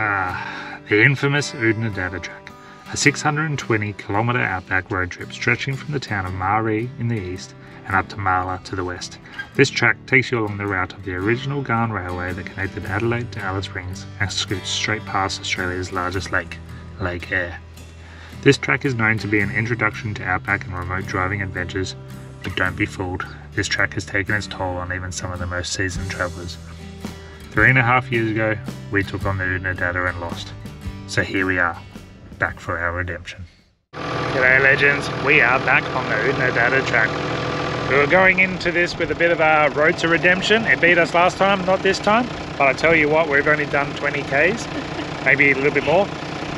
The infamous Oodnadatta Track, a 620-kilometre outback road trip stretching from the town of Maree in the east and up to Marla to the west. This track takes you along the route of the original Garn Railway that connected Adelaide to Alice Springs and scoots straight past Australia's largest lake, Lake Eyre. This track is known to be an introduction to outback and remote driving adventures, but don't be fooled, this track has taken its toll on even some of the most seasoned travellers. 3.5 years ago, we took on the Oodnadatta and lost. So here we are, back for our redemption. G'day legends, we are back on the Oodnadatta Track. We were going into this with a bit of a road to redemption. It beat us last time, not this time. But I tell you what, we've only done 20 Ks, maybe a little bit more,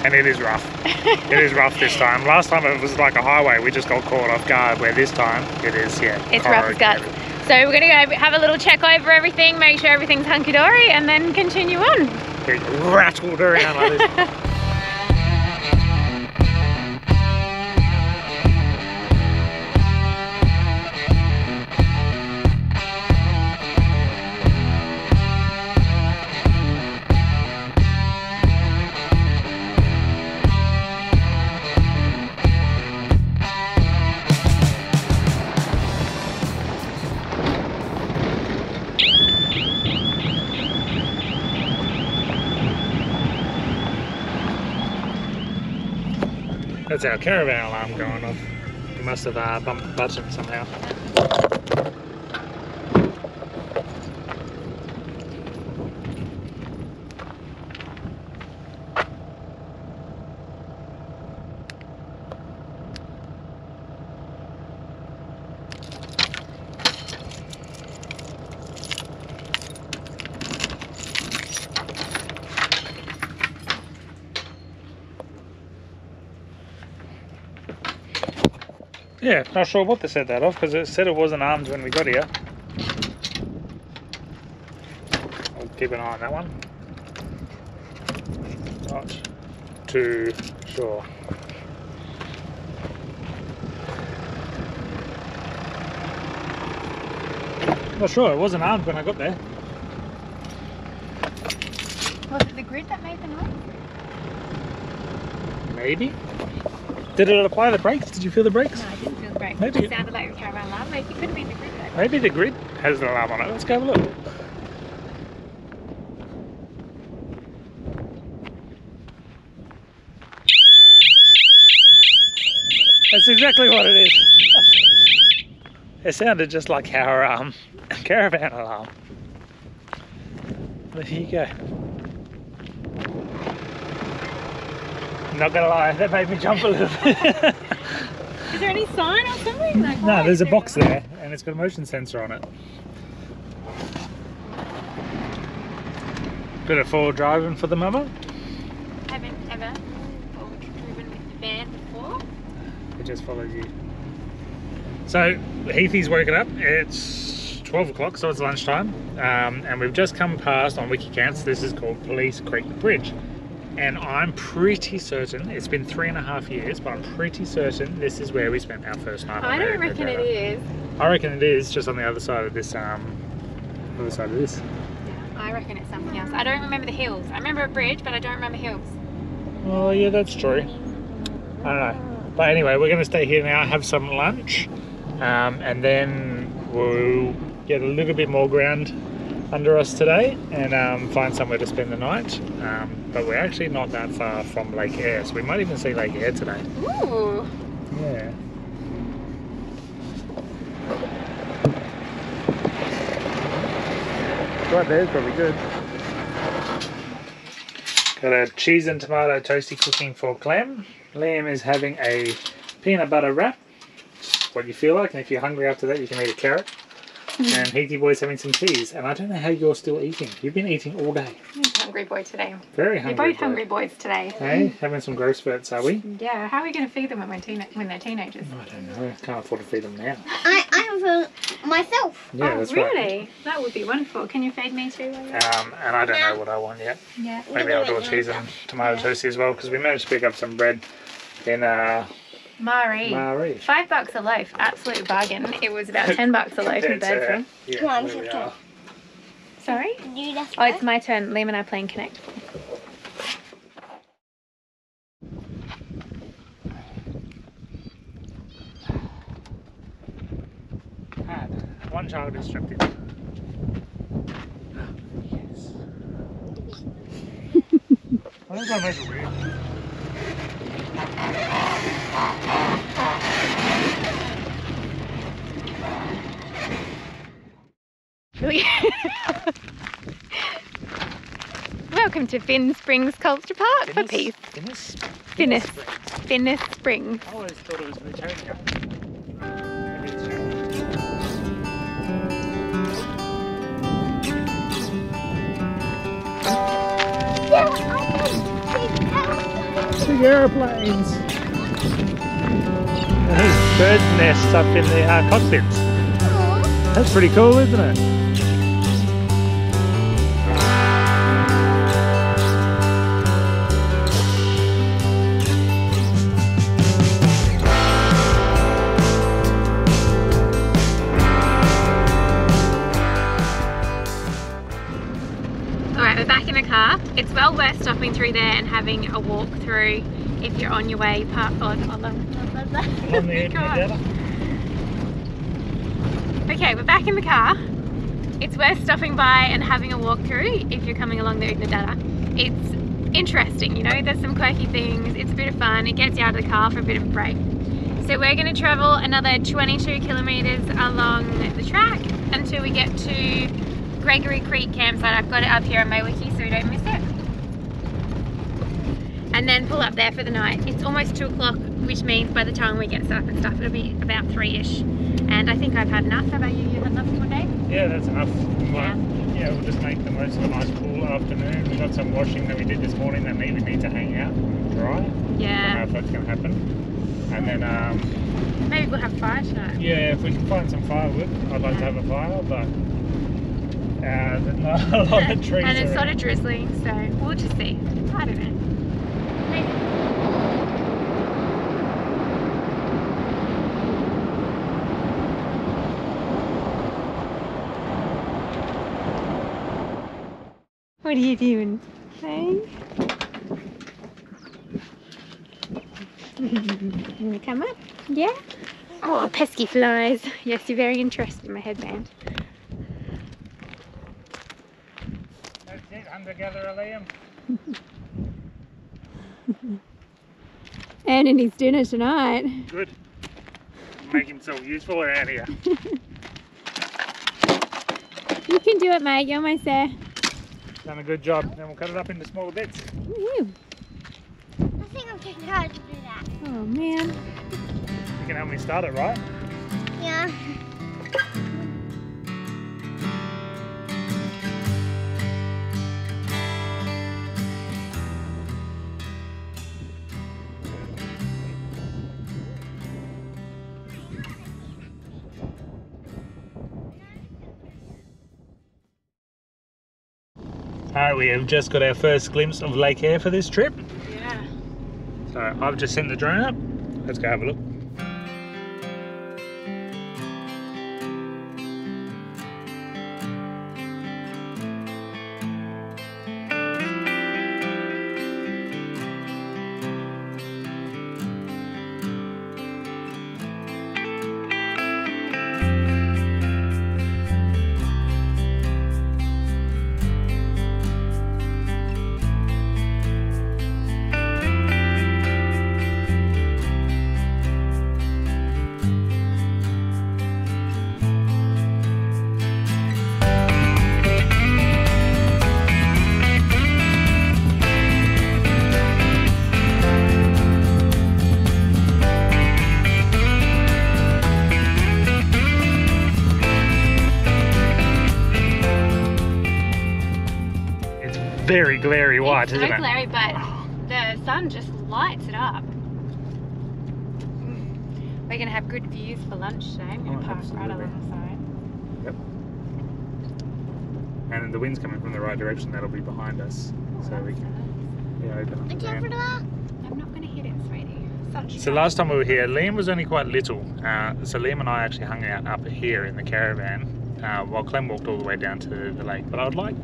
and it is rough. It is rough this time. Last time it was like a highway, we just got caught off guard, where this time it is, it's rough as guts. So we're going to go have a little check over everything, make sure everything's hunky-dory, and then continue on. Get rattled around like this. That's our caravan alarm going off. You must have bumped the button somehow. Yeah, not sure what to set that off because it said it wasn't armed when we got here. I'll keep an eye on that one. Not too sure. Not sure, it wasn't armed when I got there. Was it the grid that made the noise? Maybe. Did it apply the brakes? Did you feel the brakes? No, I didn't feel the brakes. Maybe It sounded like the caravan alarm. Maybe it could have been the grid though. Maybe the grid has an alarm on it. Let's go have a look. That's exactly what it is. It sounded just like our caravan alarm. There you go. Not gonna lie, that made me jump a little bit. Is there any sign or something? Like, no, there's a box there and it's got a motion sensor on it. Bit of forward driving for the mama. Haven't ever driven with the van before. It just follows you. So Heathy's woken up. It's 12 o'clock, so it's lunchtime, and we've just come past on Wikicants. This is called Police Creek Bridge. And I'm pretty certain, it's been 3.5 years, but I'm pretty certain this is where we spent our first night. I don't reckon it is. I reckon it is, just on the other side of this, I reckon it's something else. I don't remember the hills. I remember a bridge, but I don't remember hills. Oh yeah, that's true. I don't know. But anyway, we're going to stay here now, have some lunch, and then we'll get a little bit more ground under us today and find somewhere to spend the night. But we're actually not that far from Lake Eyre, so we might even see Lake Eyre today. Ooh. Yeah. Right there is probably good. Got a cheese and tomato toasty cooking for Clem. Liam is having a peanut butter wrap. What you feel like, and if you're hungry after that you can eat a carrot. And Heathy boy's having some cheese, and I don't know how you're still eating. You've been eating all day. I'm a hungry boy today. Very hungry. You're both hungry boys today. Hey, having some growth spurts, are we? Yeah. How are we going to feed them when they're teenagers? I don't know. Can't afford to feed them now. I have myself. Yeah, that's really? right. That would be wonderful. Can you feed me too? And I don't know what I want yet. Yeah. Maybe I'll do a cheese and tomato toasty as well, because we managed to pick up some bread in Maree. $5 a loaf, absolute bargain. It was about $10 a loaf in Bedford. Yeah, Come on, there we okay. are. Sorry? You just Oh, it's my turn. Liam and I are playing Connect. child is strapped in. Yes. I think I make it weird. Welcome to Finn Springs Culture Park for peace. Finnis Springs. I always thought it was Bhutonia. Big aeroplanes. There's bird nests up in the cockpits. That's pretty cool, isn't it? Alright, we're back in the car. It's well worth stopping through there and having a walk through if you're on your way on the Oodnadatta. Okay, we're back in the car. It's worth stopping by and having a walk through if you're coming along the Oodnadatta. It's interesting, you know, there's some quirky things, it's a bit of fun, it gets you out of the car for a bit of a break. So we're going to travel another 22 kilometres along the track until we get to Gregory Creek campsite. I've got it up here on my wiki so we don't miss it. And then pull up there for the night. It's almost 2 o'clock, which means by the time we get set up and stuff, it'll be about 3-ish. And I think I've had enough. How about you? You had enough for one day? Yeah, that's enough. Yeah, we'll just make the most of a nice cool afternoon. We've got some washing that we did this morning that maybe need to hang out and dry. Yeah. I don't know if that's going to happen. And then maybe we'll have fire tonight. yeah, if we can find some firewood, I'd like to have a fire, but there's not a lot of trees and it's around. sort of drizzling, so we'll just see. I don't know. What are you doing? Hey? Can you come up? Yeah? Oh, pesky flies. Yes, you're very interested in my headband. That's it, hunter-gatherer Liam. And in his dinner tonight. Good. Make himself useful around here. You can do it, mate. You're my sir. Done a good job. Then we'll cut it up into smaller bits. Woo. I think I'm too tired to do that. Oh man. You can help me start it, right? Yeah. Alright, we have just got our first glimpse of Lake Eyre for this trip. Yeah. So I've just sent the drone up. Let's go have a look. Very glary white, it's isn't so it? glary, but the sun just lights it up. We're going to have good views for lunch today. I'm going to park right alongside. Yep. And the wind's coming from the right direction. That'll be behind us, so we can open up the van. I'm not going to hit it, sweetie. So last time we were here, Liam was only quite little. So Liam and I actually hung out up here in the caravan while Clem walked all the way down to the lake. But I would like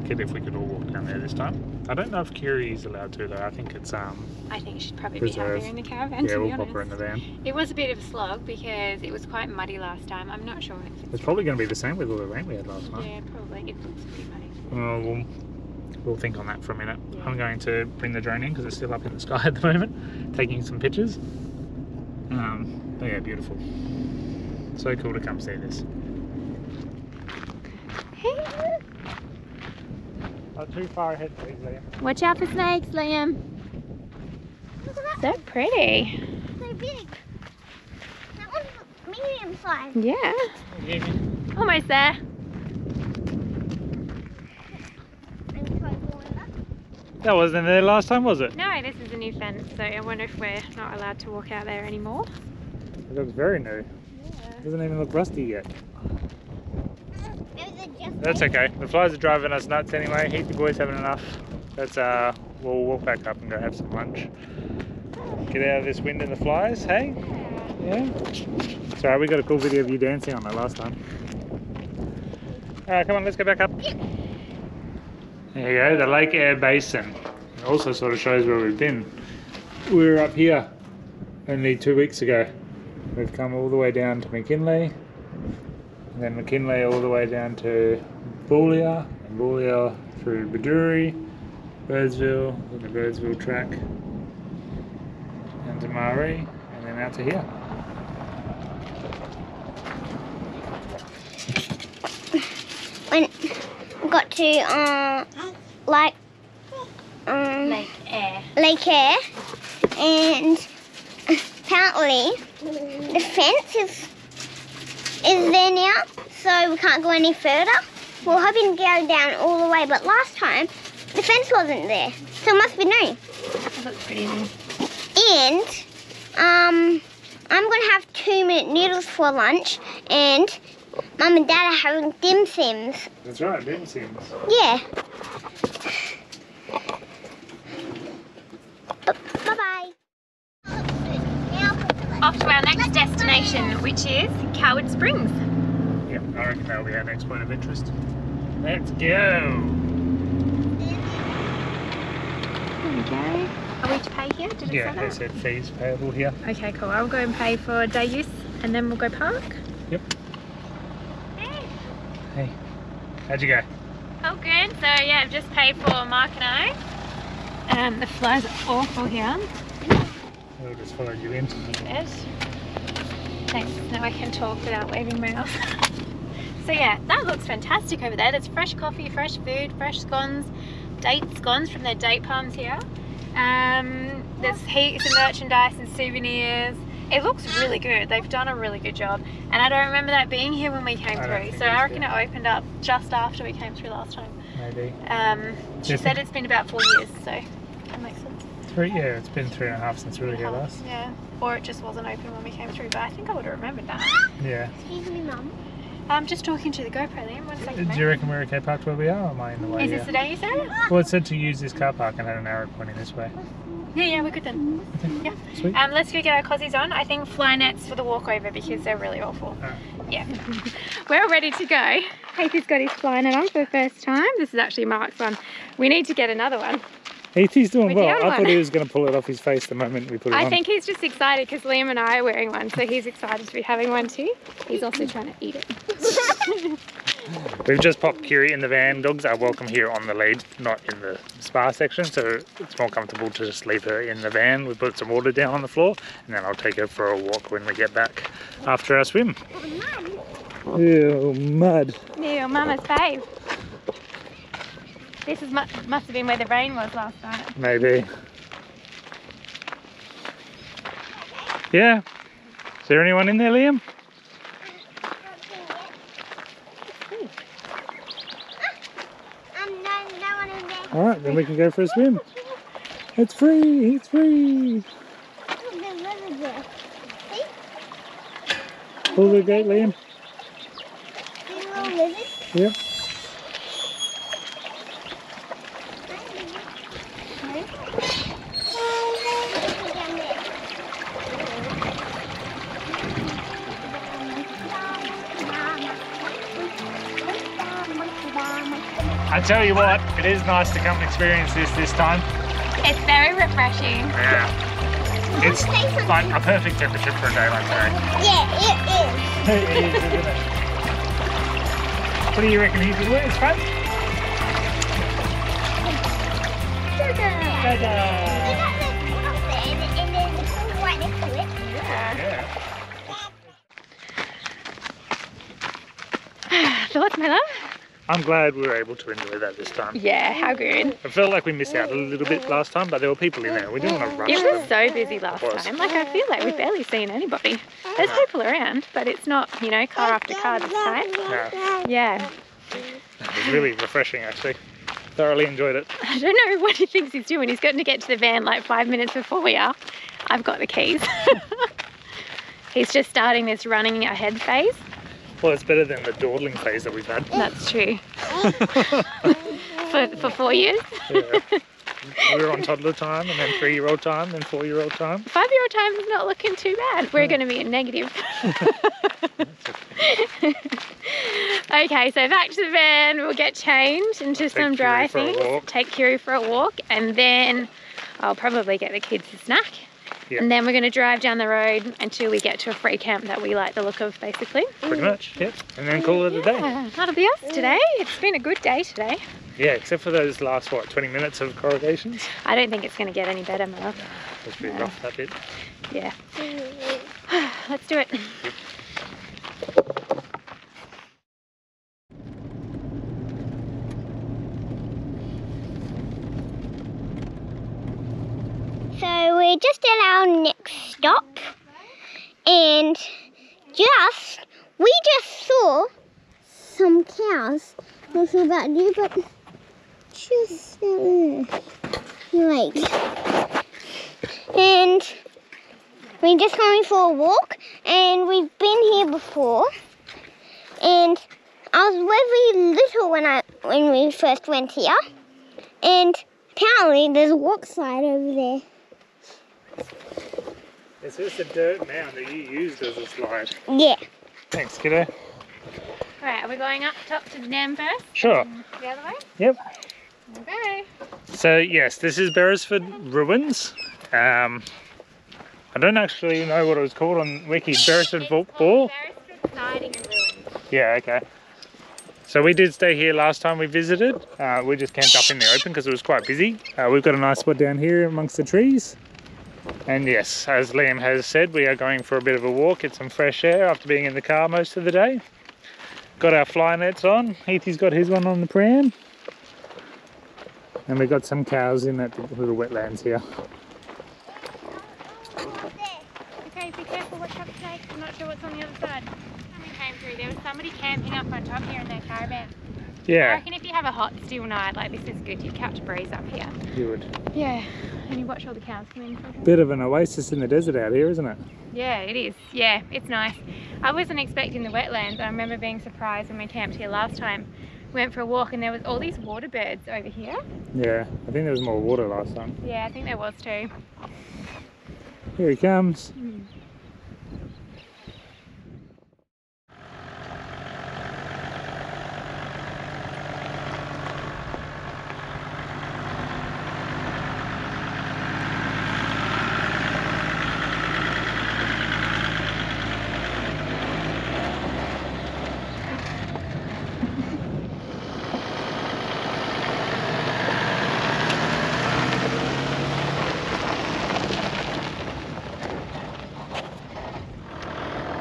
it if we could all walk down there this time. I don't know if Kiri's allowed to though. I think it's I think she'd probably reserved. be happier in the caravan. Yeah, to be we'll honest. pop her in the van. It was a bit of a slog because it was quite muddy last time. I'm not sure if It's probably going to be the same with all the rain we had last night. yeah, probably. It looks pretty muddy. We'll think on that for a minute. Yeah. I'm going to bring the drone in because it's still up in the sky at the moment, taking some pictures. But yeah, beautiful. So cool to come see this. Not too far ahead, please, Liam. Watch out for snakes, Liam. Look at So pretty. that. So big. That one's medium size. Yeah. Yeah. Almost there. That wasn't there last time, was it? No, this is a new fence, so I wonder if we're not allowed to walk out there anymore. It looks very new. Yeah. Doesn't even look rusty yet. Those are just That's okay. The flies are driving us nuts anyway. Heath, the boys having enough. That's we'll walk back up and go have some lunch. Get out of this wind and the flies, hey? Yeah. Sorry, we got a cool video of you dancing on it last time. Alright, come on, let's go back up. There you go, the Lake Air Basin. It also sort of shows where we've been. We were up here only 2 weeks ago. We've come all the way down to McKinley, and then McKinley all the way down to Boulia, and Boulia through Baduri, Birdsville, and the Birdsville Track, and to Maree, and then out to here. when we got to like Lake Air. Lake Air, and apparently the fence is there now, so we can't go any further. We're hoping to go down all the way, but last time the fence wasn't there, so it must be new. That looks pretty new. And I'm gonna have 2-minute noodles for lunch, and Mum and Dad are having dim sims. That's right, dim sims. Yeah. Bye-bye. Off to our next destination, which is Coward Springs. Yep, I reckon that'll be our next point of interest. Let's go! There we go. Are we to pay here? Did it Yeah, say they that? said fees payable here. Okay, cool. I'll go and pay for day use and then we'll go park. Yep. Hey. Hey, how'd you go? Oh, good. So, yeah, I've just paid for Mark and I. The flies are awful here. We'll just follow you in. Good. Thanks. Now I can talk without waving my mouth. So, yeah, that looks fantastic over there. There's fresh coffee, fresh food, fresh scones, date scones from their date palms here. There's heaps of merchandise and souvenirs. It looks really good. They've done a really good job. And I don't remember that being here when we came through. So I reckon it opened up just after we came through last time. Maybe. She said it's been about 4 years, so that makes sense. Yeah, it's been 3.5 since we were here last. Yeah. Or it just wasn't open when we came through, but I think I would have remembered that. Yeah. Excuse me, Mum. I'm just talking to the GoPro, Liam. 1 second. Do you reckon we're okay parked where we are, or am I in the way? Is this the day you said? Well, it said to use this car park and had an arrow pointing this way. Yeah, we're good then. Yeah. Sweet. Let's go get our cozies on. I think fly nets for the walkover because they're really awful. Yeah. We're all ready to go. Heath's got his fly net on for the first time. This is actually Mark's one. We need to get another one. He's doing With well. the other I thought one. he was going to pull it off his face the moment we put it on. I think he's just excited because Liam and I are wearing one, so he's excited to be having one too. He's also trying to eat it. We've just popped Kiri in the van. Dogs are welcome here on the lead, not in the spa section, so it's more comfortable to just leave her in the van. We put some water down on the floor, and then I'll take her for a walk when we get back after our swim. Ew, mud. Ew, Mama's fave. This is must have been where the rain was last night. Maybe. Yeah. Is there anyone in there, Liam? No one in there. Alright, then we can go for a swim. It's free, it's free. Look, there's rivers there. See? Pull the gate, Liam. See the little lizards? Yep. I I tell you what, it is nice to come and experience this time. It's very refreshing. Yeah. It's like a perfect temperature for a day like today. Yeah, it is. It is, isn't it? What do you reckon he's doing? It's fun? We got the house there, and then the pool right next to it. Yeah. Thoughts, my love? I'm glad we were able to enjoy that this time. Yeah, how good. I felt like we missed out a little bit last time, but there were people in there. We didn't want to rush It them. was so busy last time. Like, I feel like we've barely seen anybody. There's people around, but it's not, you know, car after car this time. No, Yeah. it was really refreshing actually. Thoroughly enjoyed it. I don't know what he thinks he's doing. He's going to get to the van like 5 minutes before we are. I've got the keys. He's just starting this running ahead phase. Well, it's better than the dawdling phase that we've had. That's true. for 4 years. Yeah. We were on toddler time, and then 3-year-old time, then 4-year-old time. 5-year-old time is not looking too bad. We're going to be in negative. Okay, so back to the van. We'll get changed into some dry things. Take Kiri for a walk, and then I'll probably get the kids a snack. Yep. And then we're going to drive down the road until we get to a free camp that we like the look of, basically. Pretty much, yep. And then call it a day. That'll be us today. It's been a good day today. Yeah, except for those last, what, 20 minutes of corrugations? I don't think it's going to get any better, my love. It was pretty rough, that bit. Yeah. Let's do it. Yep. So we're just at our next stop, and we just saw some cows. Not sure about you, but just like, and we're just going for a walk, and we've been here before, and I was very little when we first went here, and apparently there's a walk slide over there. It's just a dirt mound that you used as a slide. Yeah. Thanks, kiddo. Alright, are we going up top to the dam first? Sure. The other way? Yep. Okay. So yes, this is Beresford Ruins. I don't actually know what it was called on Wiki. Beresford Ball? Beresford Siding and Ruins. Yeah, okay. So we did stay here last time we visited. We just camped up in the open because it was quite busy. We've got a nice spot down here amongst the trees. And yes, as Liam has said, we are going for a bit of a walk, get some fresh air after being in the car most of the day. Got our fly nets on. Heathy's got his one on the pram. And we've got some cows in that little wetlands here. Okay, be careful, watch out for snakes. I'm not sure what's on the other side. When we came through, there was somebody camping up on top here in their caravan. I Yeah, reckon if you have a hot, still night like this is good, you'd catch a breeze up here. you would. Yeah, and you watch all the cows coming in. Bit of an oasis in the desert out here, isn't it? Yeah, it is. Yeah, it's nice. I wasn't expecting the wetlands. I remember being surprised when we camped here last time. We went for a walk and there was all these water birds over here. Yeah, I think there was more water last time. Yeah, I think there was too. Here he comes.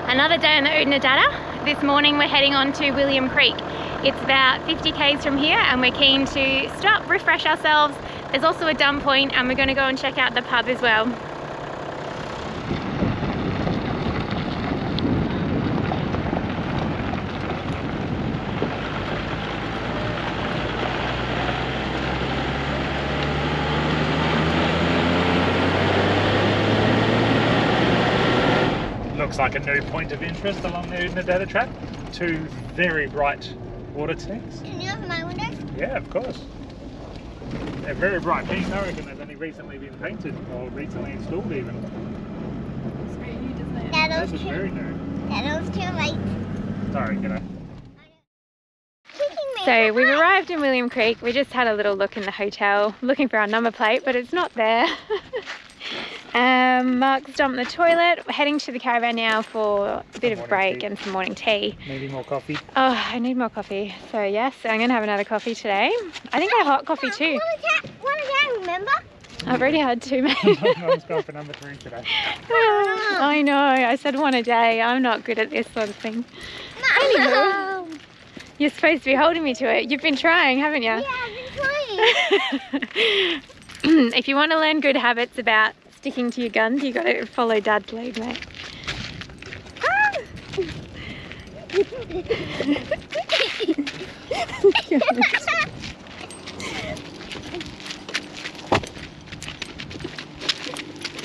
Another day on the Oodnadatta. This morning we're heading on to William Creek. It's about 50 k's from here and we're keen to stop, refresh ourselves. There's also a dump point and we're going to go and check out the pub as well. Looks like a new point of interest along the Oodnadatta Track. 2 very bright water tanks. Can you open my window? Yeah, of course. They're very bright pink. I reckon they've only recently been painted or recently installed even. It's very new, doesn't it? That was very new. That was too late. Sorry, kiddo. Kicking me So we've arrived in William Creek. We just had a little look in the hotel, looking for our number plate, but it's not there. Mark's dumped the toilet. We're heading to the caravan now for a bit of a break and some morning tea. Needing more coffee? Oh, I need more coffee. So yes, I'm going to have another coffee today. I think I have hot coffee too. One again, remember? I've already had 2, mate. I was going for number 3 today. I know, I said 1 a day. I'm not good at this sort of thing. No. You're supposed to be holding me to it. You've been trying, haven't you? Yeah, I've been trying. If you want to learn good habits about sticking to your guns, you got to follow Dad's lead, mate.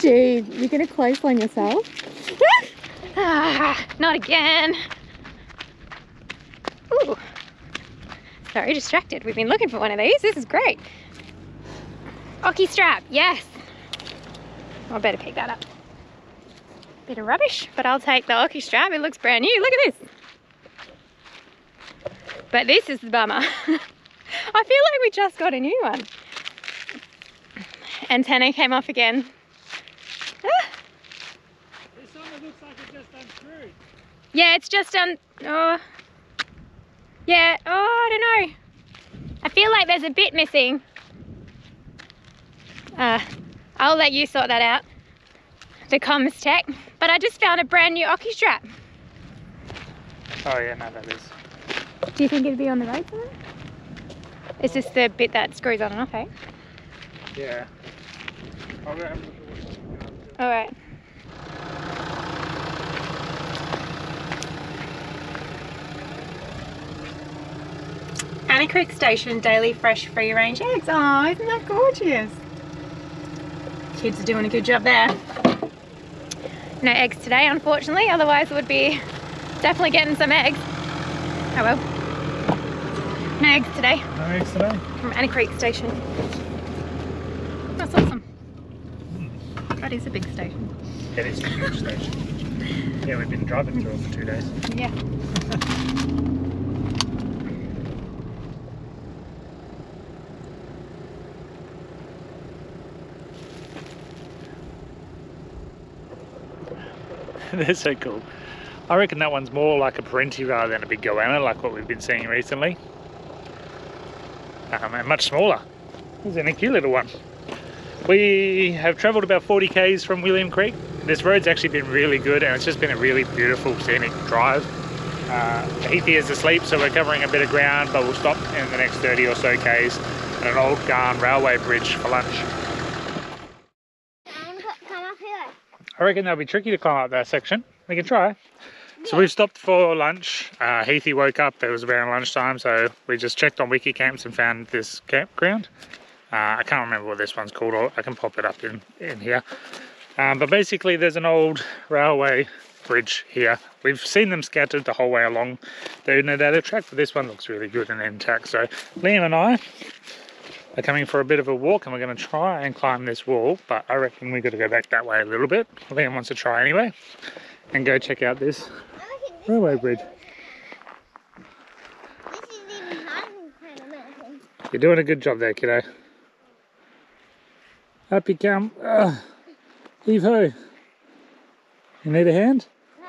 Gee, you're going to clothesline yourself? Not again. Ooh. Very distracted. We've been looking for one of these. This is great. Ocky strap, yes. I better pick that up. Bit of rubbish, but I'll take the Ocky strap. It looks brand new. Look at this. But this is the bummer. I feel like we just got a new one. Antenna came off again. This one looks like it's just unscrewed. Yeah, it's just oh. Yeah, oh, I don't know. I feel like there's a bit missing. I'll let you sort that out. The comms tech. But I just found a brand new Ocky strap. Oh yeah, no, that is. Do you think it'd be on the road somewhere? It's just the bit that screws on and off, eh? Yeah. I'll go have a look at what's on the Alright. Annie Creek Station daily fresh free range eggs. Oh, isn't that gorgeous? Kids are doing a good job there. No eggs today, unfortunately, otherwise it would be definitely getting some eggs. Oh well. No eggs today. No eggs today? From Annie Creek Station. That's awesome. That is a big station. It is a huge station. Yeah, we've been driving through it for 2 days. Yeah. They're so cool. I reckon that one's more like a parenti rather than a big goanna, like what we've been seeing recently. And much smaller. This is a cute little one. We have travelled about 40 k's from William Creek. This road's actually been really good and it's just been a really beautiful scenic drive. Heathy is asleep, so we're covering a bit of ground, but we'll stop in the next 30 or so k's at an old Garn railway bridge for lunch. Come up here. I reckon that'll be tricky to climb up that section. We can try. So we've stopped for lunch. Heathy woke up, it was around lunchtime, so we just checked on Wiki Camps and found this campground. I can't remember what this one's called, or I can pop it up in here. But basically there's an old railway bridge here. We've seen them scattered the whole way along the Oodnadatta Track, but this one looks really good and intact. So Liam and I are coming for a bit of a walk and we're going to try and climb this wall, but I reckon we've got to go back that way a little bit. Liam wants to try anyway and go check out this railway bridge. This is even harder than climbing a mountain. You're doing a good job there, kiddo. Up you come. Heave ho. You need a hand? No.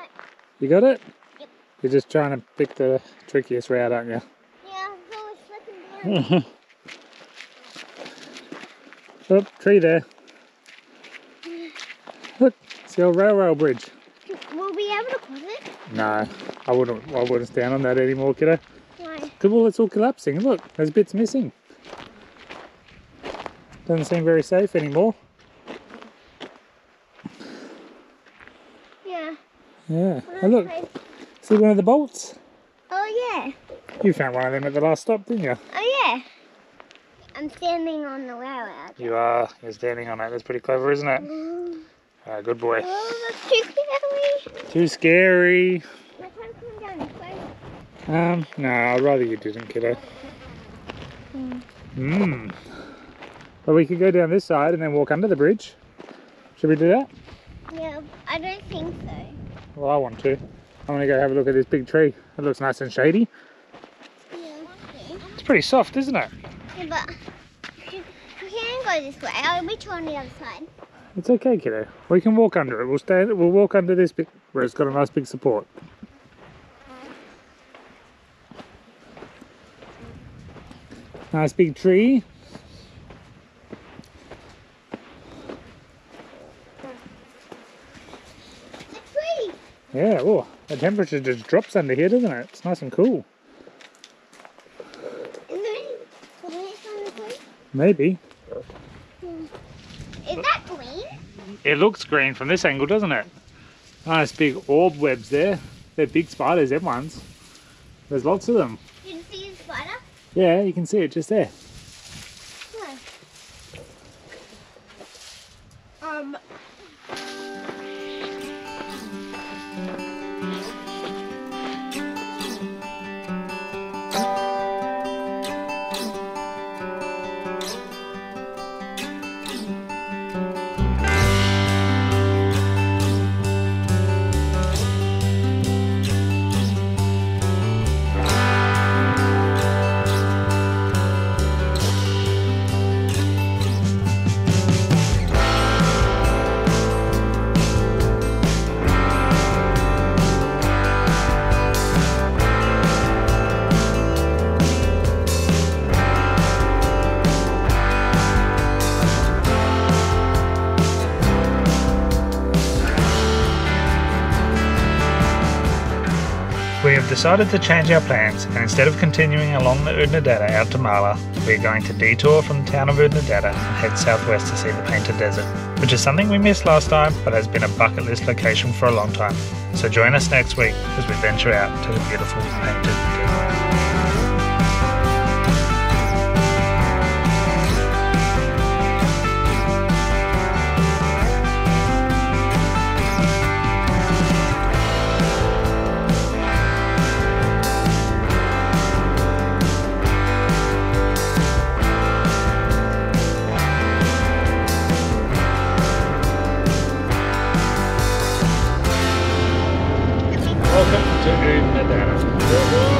You got it? Yep. You're just trying to pick the trickiest route, aren't you? Yeah, I'm always slipping down. Oh, tree there. Look, it's the old railway bridge. Will we be able to cross it? No, I wouldn't stand on that anymore, kiddo. Why? Because well, it's all collapsing. Look, there's bits missing. Doesn't seem very safe anymore. Yeah. Yeah. Oh look, see one of the bolts? Oh yeah. You found one of them at the last stop, didn't you? Oh yeah. I'm standing on the railway. You are. You're standing on it. That's pretty clever, isn't it? Good boy. Oh, that's too scary. Too scary. My time's coming down this way. No, I'd rather you didn't, kiddo. But we could go down this side and then walk under the bridge. Should we do that? Yeah, I don't think so. Well, I want to. I want to go have a look at this big tree. It looks nice and shady. Yeah. pretty soft, isn't it? Yeah, but we can go this way. I'll be on the other side. It's okay, kiddo. We can walk under it. We'll walk under this bit where it's got a nice big support. Nice big tree. It's a tree. Yeah, oh, the temperature just drops under here, doesn't it? It's nice and cool. Is there any plants on the tree? Maybe. Is that green? It looks green from this angle, doesn't it? Nice big orb webs there. They're big spiders, them ones. There's lots of them. Did you see the spider? Yeah, you can see it just there. No. We have decided to change our plans, and instead of continuing along the Oodnadatta out to Marla, we are going to detour from the town of Oodnadatta and head southwest to see the Painted Desert, which is something we missed last time but has been a bucket list location for a long time. So join us next week as we venture out to the beautiful Painted Desert. Welcome to Oodnadatta.